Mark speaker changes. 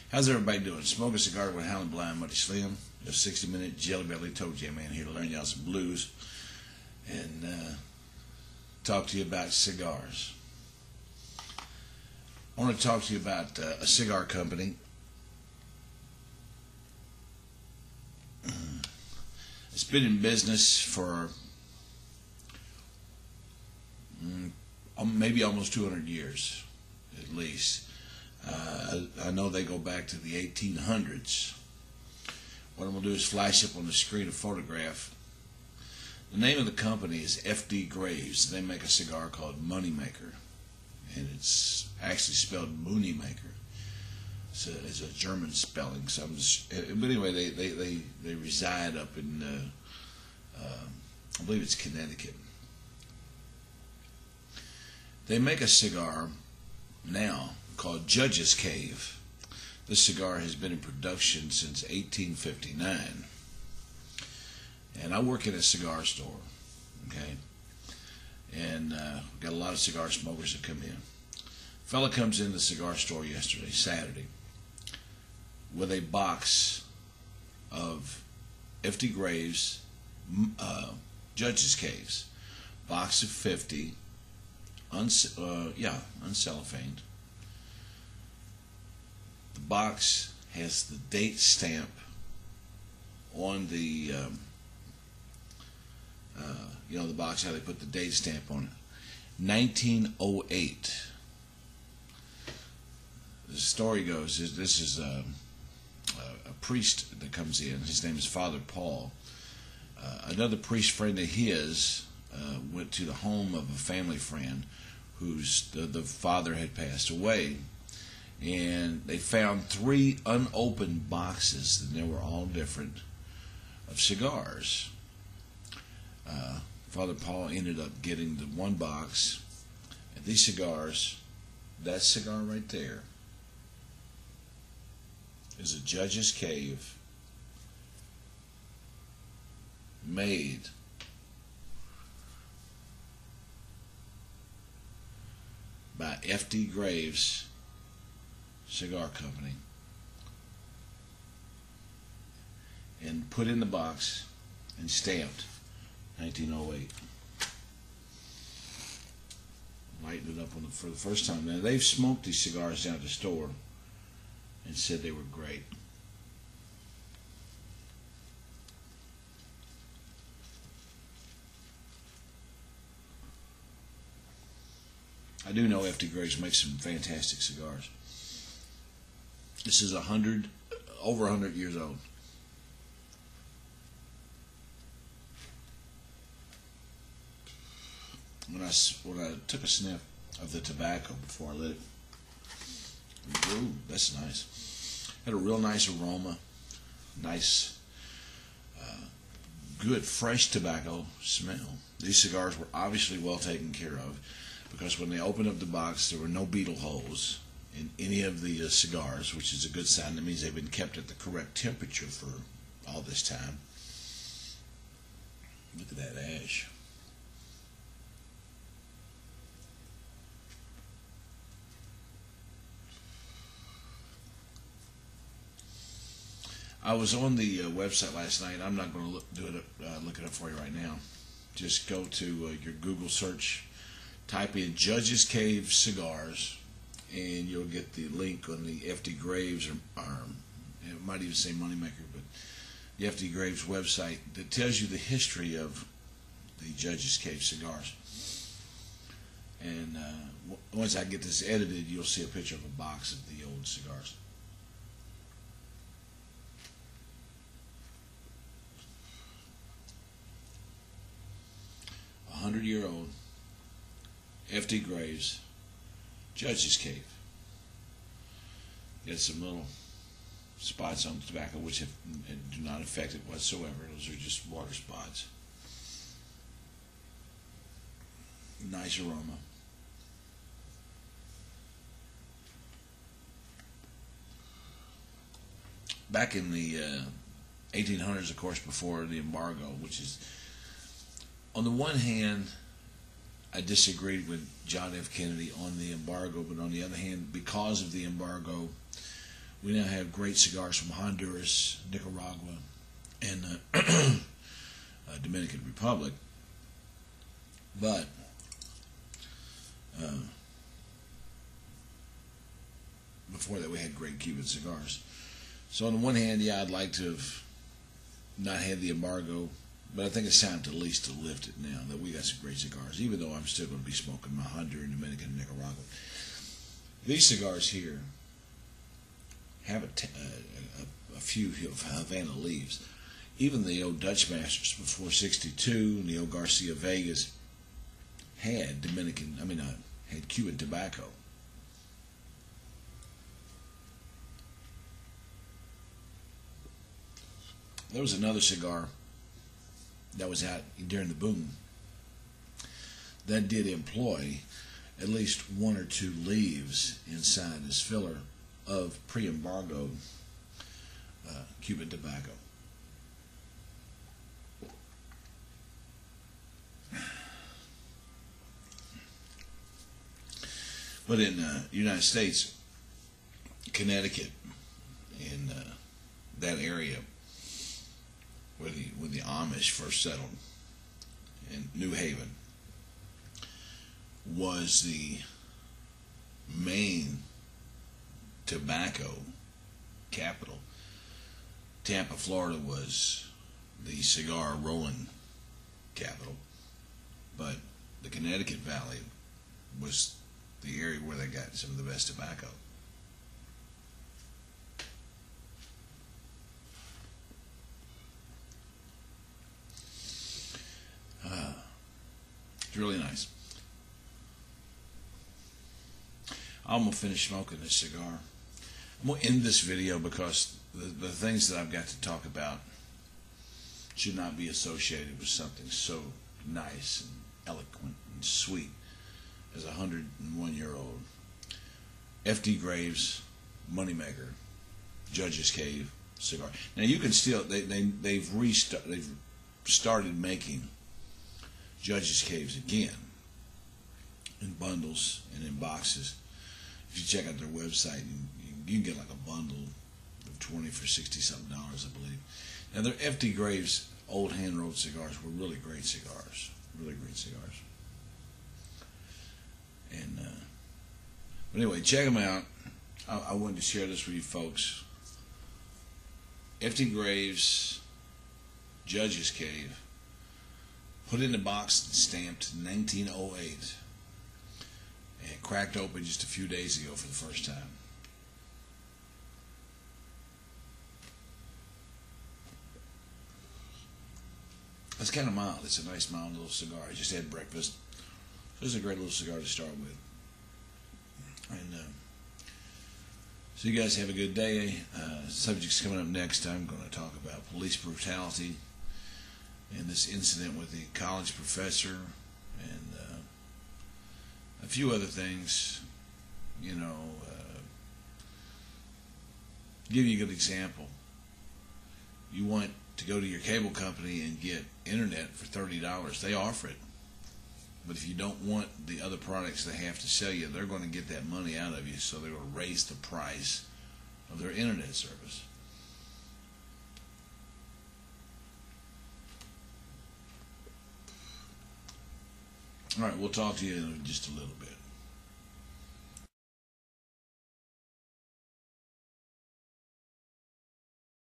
Speaker 1: How's everybody doing? Smoking a cigar with Howlinblind, Muddy Slim. A 60-minute Jelly Belly Toe Jam man here to learn y'all some blues and talk to you about cigars. I want to talk to you about a cigar company. It's been in business for maybe almost 200 years, at least. I know they go back to the 1800s. What I'm going to do is flash up on the screen a photograph. The name of the company is F.D.Graves. They make a cigar called Moneymaker, and it's actually spelled Mooneymaker. It's a German spelling. So but anyway, they reside up in I believe it's Connecticut. They make a cigar now called Judges Cave. This cigar has been in production since 1859. And I work in a cigar store, okay? And got a lot of cigar smokers that come in. A fella comes in the cigar store yesterday, Saturday, with a box of F.D.Graves Judges Caves. Box of 50, uncellophaned. The box has the date stamp on the, the box, how they put the date stamp on it. 1908. The story goes, this is a priest that comes in. His name is Father Paul. Another priest friend of his went to the home of a family friend whose the father had passed away. And they found 3 unopened boxes, and they were all different, of cigars. Father Paul ended up getting the one box, and these cigars, that cigar right there, is a Judges Cave made by F.D.Graves Cigar Company and put in the box and stamped 1908. Lighting it up for the first time. Now they've smoked these cigars down at the store and said they were great. I do know F.D.Graves makes some fantastic cigars. This is over 100 years old. When I took a sniff of the tobacco before I lit it, ooh, that's nice. Had a real nice aroma, nice, good fresh tobacco smell. These cigars were obviously well taken care of because when they opened up the box, there were no beetle holes in any of the cigars, which is a good sign. That means they've been kept at the correct temperature for all this time. Look at that ash. I was on the website last night. I'm not going to look it up for you right now. Just go to your Google search, type in Judges Cave Cigars, and you'll get the link on the F.D.Graves, or it might even say Moneymaker, but the F.D.Graves website that tells you the history of the Judges Cave cigars. And once I get this edited, you'll see a picture of a box of the old cigars. A 100-year-old F.D.Graves Judges Cave. Got some little spots on the tobacco which do not affect it whatsoever. Those are just water spots. Nice aroma. Back in the 1800s, of course, before the embargo, which is, on the one hand, I disagreed with John F. Kennedy on the embargo, but on the other hand, because of the embargo, We now have great cigars from Honduras, Nicaragua, and Dominican Republic. But before that, we had great Cuban cigars. So on the one hand, yeah, I'd like to have not had the embargo, but I think it's time to at least to lift it now that we got some great cigars, even though I'm still going to be smoking my Honduran, Dominican, and Nicaragua. These cigars here have a few of Havana leaves. Even the old Dutch masters before '62 and the old Garcia Vegas had had Cuban tobacco. There was another cigar that was out during the boom that did employ at least one or two leaves inside as filler of pre-embargo Cuban tobacco. But in the United States, Connecticut, in that area where the Amish first settled, in New Haven, was the main tobacco capital. Tampa, Florida was the cigar rolling capital, but the Connecticut Valley was the area where they got some of the best tobacco. It's really nice. I'm going to finish smoking this cigar. I'm going to end this video because the things that I've got to talk about should not be associated with something so nice and eloquent and sweet as a 101-year-old F.D.Graves Moneymaker Judges Cave cigar. Now you can still they've started making Judges Caves again in bundles and in boxes. If you check out their website, you can get like a bundle of 20 for $60-something, I believe. Now their F.D. Graves old hand-rolled cigars were really great cigars, really great cigars. And but anyway, check them out. I wanted to share this with you folks. F.D. Graves Judges Cave, put in the box and stamped 1908, and cracked open just a few days ago for the first time. It's kind of mild. It's a nice mild little cigar. I just had breakfast. So it's a great little cigar to start with. And so you guys have a good day. Subjects coming up next. I'm going to talk about police brutality and this incident with the college professor and a few other things. You know, give you a good example. You want to go to your cable company and get internet for $30. They offer it. But if you don't want the other products they have to sell you, they're going to get that money out of you, so they're going to raise the price of their internet service. All right, we'll talk to you in just a little bit.